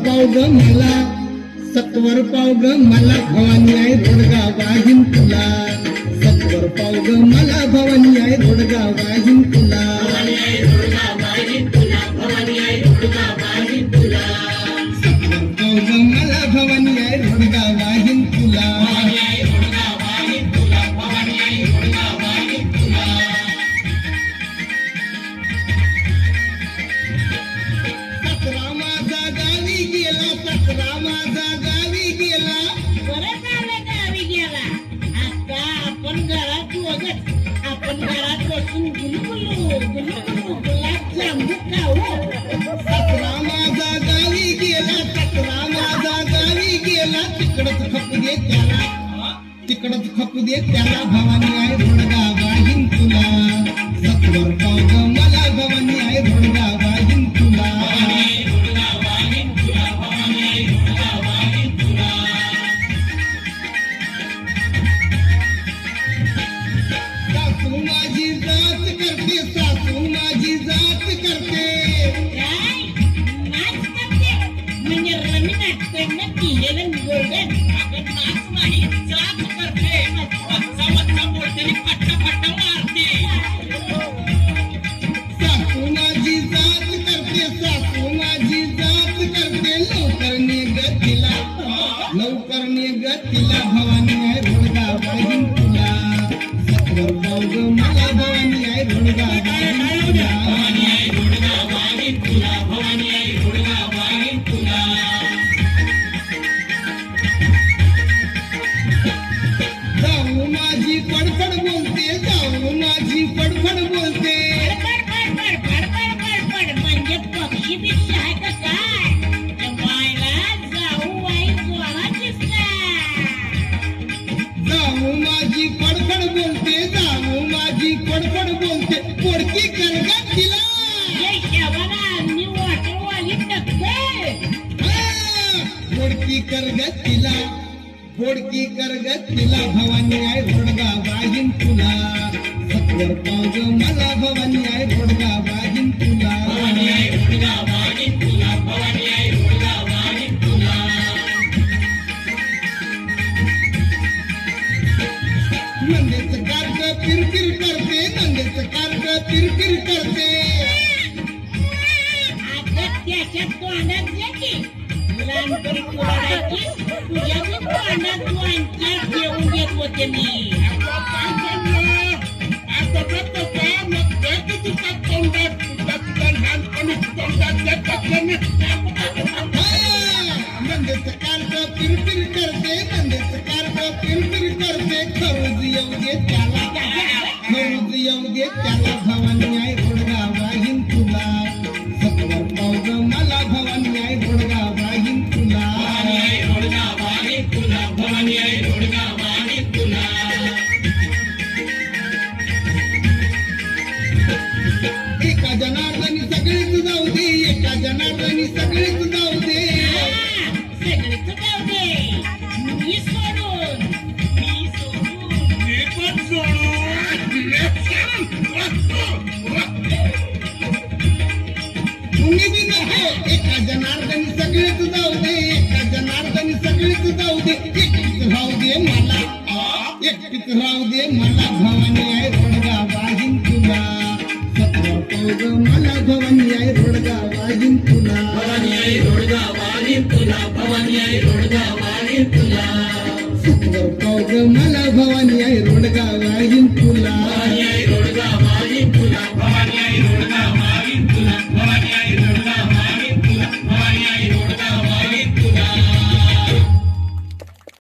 पाव ग मला, सत्वर पाव ग मला भवानी आहे रोडगा वाहिन तुला. सत्वर पाव ग मला भवानी आहे रोडगा वाहिन तुला. सत्वर पाव ग मला भवानी आहे रोडगा वाहिन तुला. आपण घरात बसून गुलाबजाम खाऊ. सतरा माझा गावी गेला, सतरा माझा गावी गेला. तिकडच खपू दे त्याला, तिकडच खपू दे त्याला. भवानी आहे रोडगा वाहिन तुला. सत्वर पाव ग मला भवानी आहे रोडगा वाहिन तुला. सासू माझी जात करते, सासू माझी जात करते. नाच करते म्हणजे रमी नाचते नक्की हेलन गोल्डन. नाच नाही जात करते. बोलते पट्टा पट्टा मारते. सासू माझी जात करते, सासू माझी जात करते. लवकर ने गतीला, लवकर ने गतीला. भवानी आहे रोडगा वाहिन तुला. सत्वर पाव ग मला भवानी आहे रोडगा वाहिन तुला. जाऊ माझी फडफड बोलते, जाऊ माझी फडफड बोलते. म्हणजे पक्षी बिक्षी आहे का काय? बायला जाऊ बाई गोळा दिसला. जाऊ माझी फडफड बोलते, जाऊ माझी फडफड बोलते. पोडकी करगा तिला, पोडकी करगा तिला, पोडकी करगा तिला. भवानी आहे रोडगा वाहिन तुला. सत्वर पाव ग मला भवानी आहे रोडगा वाहिन तुला. नंदेचं कार्ग पिरपिर करते, नंदेचं कार्ग पिरपिर करते. त्याच्यात तोंडात घ्यायची लहानपणी तोंडाची तुझ्या पण तोंडात तोंडच्या घेऊन घेत होते मी. नंदेचं कार्ग पिरपिर करते, नंदेचं कार्ग पिरपिर करते. खरूज येऊ दे त्याला, खरूज येऊ दे त्याला. भवानी आहे रोडगा वाहिन तुला. सत्वर पाव ग मला भवानी आहे रोडगा वाहिन तुला. एका जनार्दनी सगळीच जाऊ दे, एका जनार्दनी सगळीच जाऊ दे. सगळीच जाऊ दे. मी सोडून तुम्ही बी नको. एका जनार्दनी सगळीच जाऊ दे, एका जनार्दनी सगळीच जाऊ दे. एकटीच राहू दे मला, एकटीच राहू दे मला. भवानी आहे रोडगा वाहिन तुला. सत्वर पाव ग मला भवानी आहे रोडगा वाहिन तुला.